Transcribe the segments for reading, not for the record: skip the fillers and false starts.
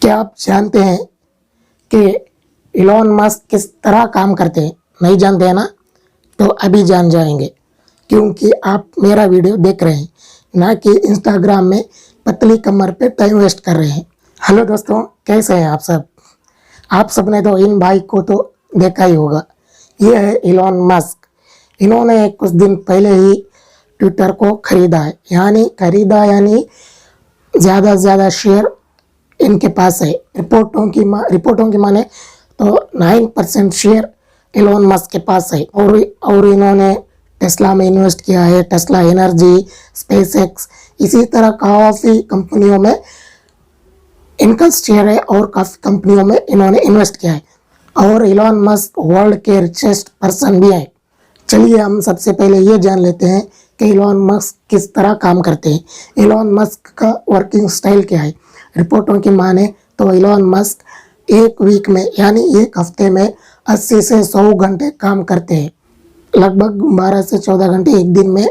क्या आप जानते हैं कि इलॉन मस्क किस तरह काम करते हैं? नहीं जानते हैं ना? तो अभी जान जाएंगे, क्योंकि आप मेरा वीडियो देख रहे हैं, ना कि इंस्टाग्राम में पतली कमर पे टाइम वेस्ट कर रहे हैं। हेलो दोस्तों, कैसे हैं आप सब? आप सब ने तो इन भाई को तो देखा ही होगा। ये है इलॉन मस्क। इन्होंने कुछ दिन पहले ही ट्विटर को खरीदा है, यानी ज़्यादा से ज़्यादा शेयर इनके पास है। रिपोर्टों की माने तो 9% शेयर इलॉन मस्क के पास है। और इन्होंने टेस्ला में इन्वेस्ट किया है, टेस्ला एनर्जी, स्पेसएक्स, इसी तरह काफ़ी कंपनियों में इनका शेयर है और काफ़ी कंपनियों में इन्होंने इन्वेस्ट किया है। और इलॉन मस्क वर्ल्ड के रिचेस्ट पर्सन भी है। चलिए हम सबसे पहले ये जान लेते हैं कि इलॉन मस्क किस तरह काम करते हैं। इलॉन मस्क का वर्किंग स्टाइल क्या है? रिपोर्टों की माने तो इलॉन मस्क एक वीक में यानी एक हफ्ते में 80 से 100 घंटे काम करते हैं। लगभग 12 से 14 घंटे एक दिन में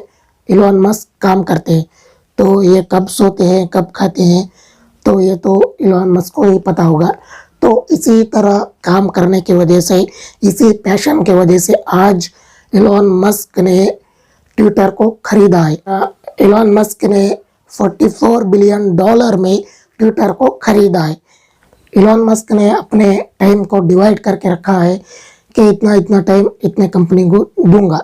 इलॉन मस्क काम करते हैं। तो ये कब सोते हैं, कब खाते हैं, तो ये तो इलॉन मस्क को ही पता होगा। तो इसी तरह काम करने की वजह से, इसी पैशन की वजह से आज इलॉन मस्क ने ट्विटर को खरीदा है। इलॉन मस्क ने $44 बिलियन में ट्विटर को खरीदा है। इलॉन मस्क ने अपने टाइम को डिवाइड करके रखा है कि इतना इतना टाइम इतने कंपनी को दूंगा।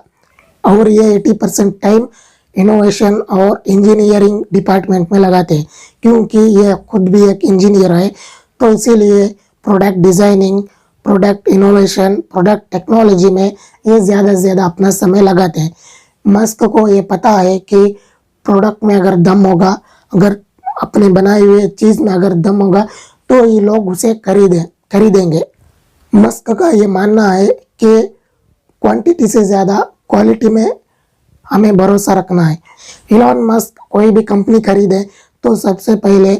और ये 80% टाइम इनोवेशन और इंजीनियरिंग डिपार्टमेंट में लगाते हैं, क्योंकि ये खुद भी एक इंजीनियर है। तो इसीलिए product designing, product innovation, product technology में ये ज़्यादा से ज़्यादा अपना समय लगाते हैं। मस्क को ये पता है कि प्रोडक्ट में अगर दम होगा, अगर अपने बनाए हुए चीज़ में अगर दम होगा तो ये लोग उसे खरीदेंगे। मस्क का ये मानना है कि क्वांटिटी से ज़्यादा क्वालिटी में हमें भरोसा रखना है। इलॉन मस्क कोई भी कंपनी खरीदे तो सबसे पहले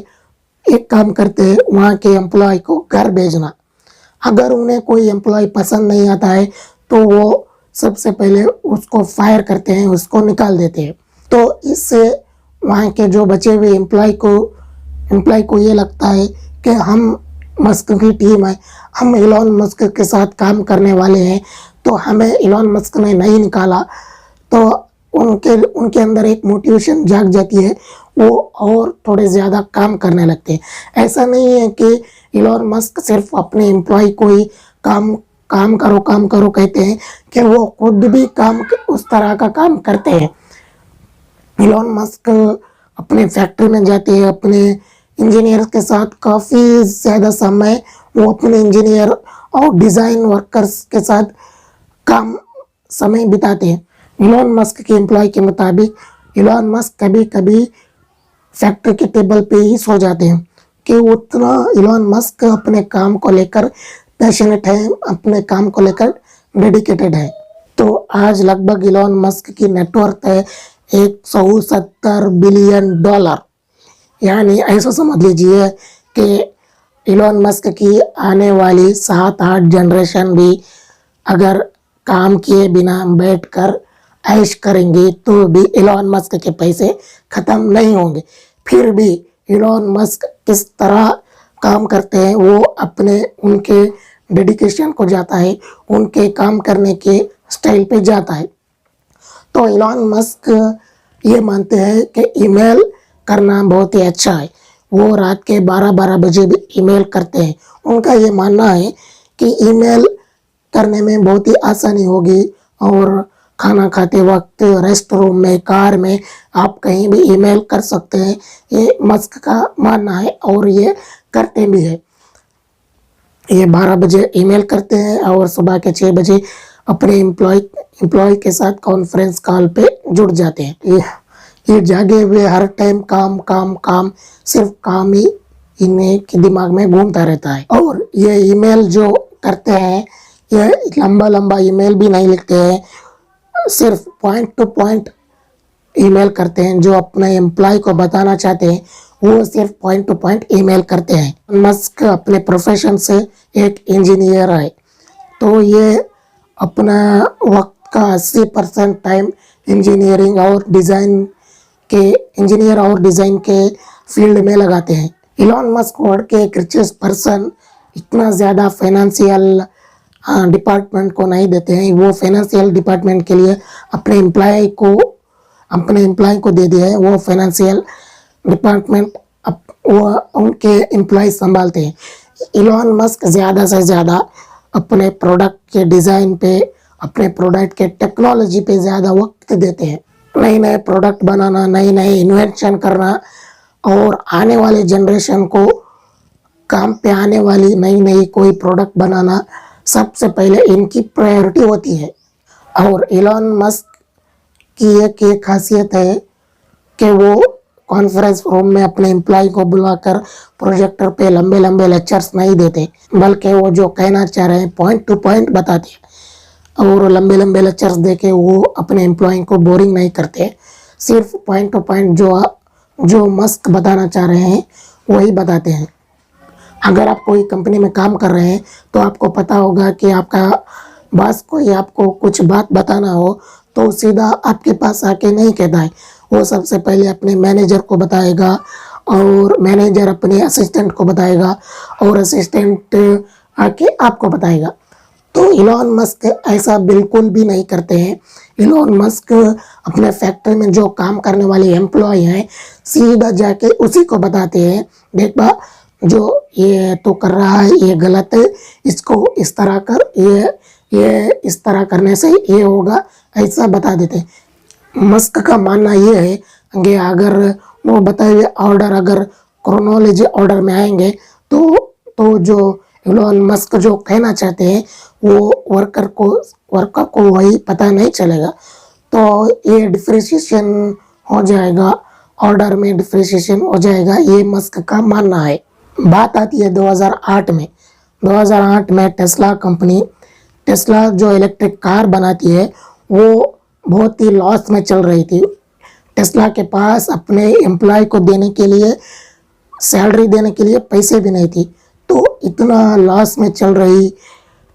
एक काम करते हैं, वहाँ के एम्प्लॉय को घर भेजना। अगर उन्हें कोई एम्प्लॉय पसंद नहीं आता है तो वो सबसे पहले उसको फायर करते हैं, उसको निकाल देते हैं। तो इससे वहाँ के जो बचे हुए एम्प्लॉय को ये लगता है कि हम मस्क की टीम है, हम इलॉन मस्क के साथ काम करने वाले हैं, तो हमें इलॉन मस्क ने नहीं निकाला। तो उनके अंदर एक मोटिवेशन जाग जाती है, वो और थोड़े ज़्यादा काम करने लगते हैं। ऐसा नहीं है कि इलॉन मस्क सिर्फ अपने एम्प्लॉय को ही काम करो कहते हैं, कि वो खुद भी उस तरह का काम करते हैं। इलॉन मस्क अपने फैक्ट्री में जाते हैं, अपने इंजीनियर के साथ काफ़ी ज़्यादा समय वो अपने इंजीनियर और डिज़ाइन वर्कर्स के साथ समय बिताते हैं। इलॉन मस्क के एम्प्लॉय के मुताबिक इलॉन मस्क कभी कभी फैक्ट्री के टेबल पे ही सो जाते हैं, कि उतना इलॉन मस्क अपने काम को लेकर पैशनेट है, अपने काम को लेकर डेडिकेटेड है। तो आज लगभग इलॉन मस्क की नेटवर्थ है $170 बिलियन। यानी ऐसा समझ लीजिए कि इलॉन मस्क की आने वाली 7-8 जनरेशन भी अगर काम किए बिना बैठकर ऐश करेंगे तो भी इलॉन मस्क के पैसे ख़त्म नहीं होंगे। फिर भी इलॉन मस्क किस तरह काम करते हैं, वो उनके डेडिकेशन को जाता है, उनके काम करने के स्टाइल पे जाता है। तो इलॉन मस्क ये मानते हैं कि ईमेल करना बहुत ही अच्छा है। वो रात के 12-12 बजे भी ईमेल करते हैं। उनका ये मानना है कि ईमेल करने में बहुत ही आसानी होगी, और खाना खाते वक्त, रेस्ट रूम में, कार में आप कहीं भी ईमेल कर सकते हैं। ये मस्क का मानना है और ये करते भी है। ये 12 बजे ईमेल करते हैं और सुबह के 6 बजे अपने एम्प्लॉय के साथ कॉन्फ्रेंस कॉल पे जुड़ जाते हैं। ये जागे हुए हर टाइम काम, सिर्फ काम ही इन्हें के दिमाग में घूमता रहता है। और ये ईमेल जो करते हैं, ये लंबा ईमेल भी नहीं लिखते हैं, सिर्फ पॉइंट टू पॉइंट ईमेल करते हैं। जो अपने एम्प्लॉय को बताना चाहते हैं वो सिर्फ पॉइंट टू पॉइंट ईमेल करते हैं। मस्क अपने प्रोफेशन से एक इंजीनियर है, तो ये अपना वक्त का 80% टाइम इंजीनियर और डिज़ाइन के फील्ड में लगाते हैं। इलॉन मस्क वर्ल्ड के एक रिचेस्ट पर्सन इतना ज़्यादा फाइनेंशियल डिपार्टमेंट को नहीं देते हैं। वो फाइनेंशियल डिपार्टमेंट के लिए अपने एम्प्लॉय को दे दिया है। वो फाइनेंशियल डिपार्टमेंट वो उनके एम्प्लॉय संभालते हैं। इलॉन मस्क ज़्यादा से ज़्यादा अपने प्रोडक्ट के डिज़ाइन पे, अपने प्रोडक्ट के टेक्नोलॉजी पे ज़्यादा वक्त देते हैं। नए नए प्रोडक्ट बनाना, नए नए इन्वेंशन करना और आने वाले जनरेशन को काम पे आने वाली नई नई कोई प्रोडक्ट बनाना सबसे पहले इनकी प्रायोरिटी होती है। और इलॉन मस्क की एक खासियत है कि वो कॉन्फ्रेंस रूम में अपने एम्प्लॉय को बुलाकर प्रोजेक्टर पे लंबे लंबे लेक्चर्स नहीं देते, बल्कि वो जो कहना चाह रहे हैं पॉइंट टू पॉइंट बताते हैं। और लंबे लंबे लेक्चर्स देके वो अपने एम्प्लॉय को बोरिंग नहीं करते, सिर्फ पॉइंट टू पॉइंट जो मस्क बताना चाह रहे हैं वही बताते हैं। अगर आप कोई कंपनी में काम कर रहे हैं तो आपको पता होगा कि आपका बॉस कोई आपको कुछ बात बताना हो तो सीधा आपके पास आके नहीं कहता है। वो सबसे पहले अपने मैनेजर को बताएगा और मैनेजर अपने असिस्टेंट को बताएगा और असिस्टेंट आके आपको बताएगा। तो इलॉन मस्क ऐसा बिल्कुल भी नहीं करते हैं। इलॉन मस्क अपने फैक्ट्री में जो काम करने वाले एम्प्लॉय हैं सीधा जाके उसी को बताते हैं, देख बा जो ये तो कर रहा है ये गलत है, इसको इस तरह कर, ये इस तरह करने से ये होगा, ऐसा बता देते हैं। मस्क का मानना ये है कि अगर वो बताए हुए ऑर्डर अगर क्रोनोलॉजी ऑर्डर में आएंगे तो जो इलॉन मस्क जो कहना चाहते हैं वो वर्कर को वही पता नहीं चलेगा, तो ये डिफ्रेंशिएशन हो जाएगा, ऑर्डर में डिफ्रेंशिएशन हो जाएगा, ये मस्क का मानना है। बात आती है 2008 में। 2008 में टेस्ला जो इलेक्ट्रिक कार बनाती है वो बहुत ही लॉस में चल रही थी। टेस्ला के पास अपने एम्प्लॉय को देने के लिए, सैलरी देने के लिए पैसे भी नहीं थी। तो इतना लॉस में चल रही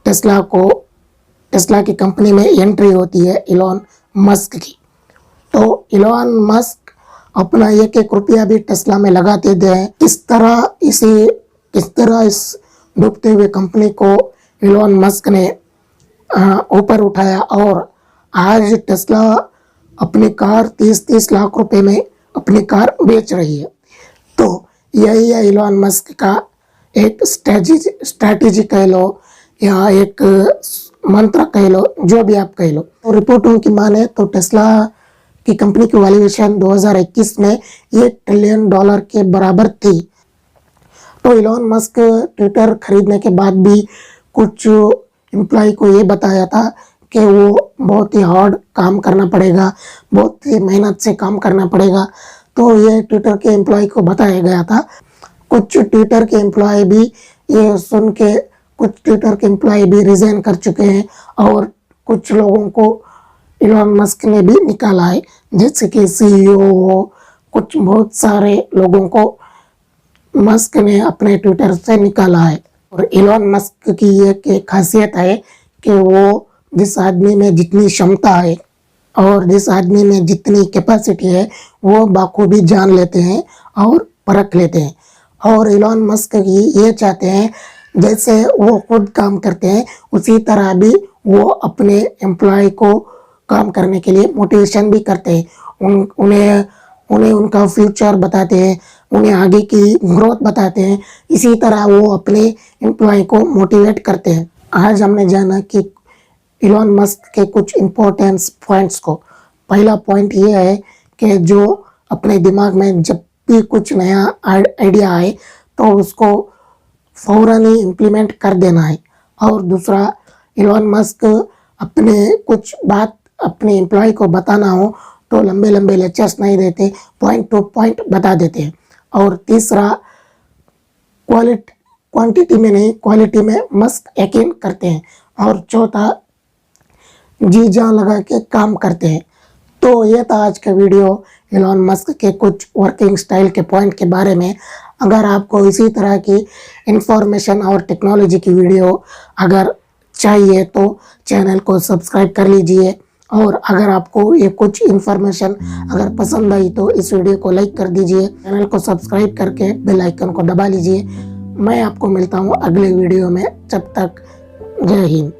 टेस्ला की कंपनी में एंट्री होती है इलॉन मस्क की। तो इलॉन मस्क अपना एक एक रुपया भी टेस्ला में लगाते थे। किस तरह इस डूबते हुए कंपनी को इलॉन मस्क ने ऊपर उठाया और आज टेस्ला अपनी कार 30-30 लाख रुपए में अपनी कार बेच रही है। तो यही है इलॉन मस्क का एक स्ट्रैटेजी कह लो या एक मंत्र कह लो, जो भी आप कह लो। तो रिपोर्टों की माने तो टेस्ला की कंपनी की वैल्यूएशन 2021 में $1 ट्रिलियन के बराबर थी। तो इलॉन मस्क ट्विटर खरीदने के बाद भी कुछ एम्प्लॉय को ये बताया था कि वो बहुत ही हार्ड काम करना पड़ेगा, बहुत ही मेहनत से काम करना पड़ेगा। तो ये ट्विटर के एम्प्लॉय को बताया गया था। कुछ ट्विटर के एम्प्लॉय भी ये सुन के रिजाइन कर चुके हैं और कुछ लोगों को इलॉन मस्क ने भी निकाला है, जैसे कि CEO, कुछ बहुत सारे लोगों को मस्क ने अपने ट्विटर से निकाला है। और इलॉन मस्क की एक खासियत है कि वो जिस आदमी में जितनी क्षमता है और जिस आदमी में जितनी कैपेसिटी है वो बाखूबी जान लेते हैं और परख लेते हैं। और इलॉन मस्क की ये चाहते हैं जैसे वो खुद काम करते हैं उसी तरह भी वो अपने एम्प्लॉय को काम करने के लिए मोटिवेशन भी करते हैं। उन्हें उनका फ्यूचर बताते हैं, उन्हें आगे की ग्रोथ बताते हैं। इसी तरह वो अपने एम्प्लॉय को मोटिवेट करते हैं। आज हमने जाना कि इलॉन मस्क के कुछ इम्पोर्टेंस पॉइंट्स को। पहला पॉइंट ये है कि जो अपने दिमाग में जब भी कुछ नया आइडिया आए तो उसको फौरन ही इम्प्लीमेंट कर देना है। और दूसरा, इलॉन मस्क अपने कुछ बात अपने एम्प्लॉय को बताना हो तो लंबे लंबे लेक्चर्स नहीं देते, पॉइंट टू पॉइंट बता देते हैं। और तीसरा, क्वांटिटी में नहीं क्वालिटी में मस्क यकीन करते हैं। और चौथा, जी जान लगा के काम करते हैं। तो ये था आज का वीडियो इलॉन मस्क के कुछ वर्किंग स्टाइल के पॉइंट के बारे में। अगर आपको इसी तरह की इंफॉर्मेशन और टेक्नोलॉजी की वीडियो अगर चाहिए तो चैनल को सब्सक्राइब कर लीजिए और अगर आपको ये कुछ इन्फॉर्मेशन अगर पसंद आई तो इस वीडियो को लाइक कर दीजिए, चैनल को सब्सक्राइब करके बेल आइकन को दबा लीजिए। मैं आपको मिलता हूँ अगले वीडियो में, जब तक जय हिंद।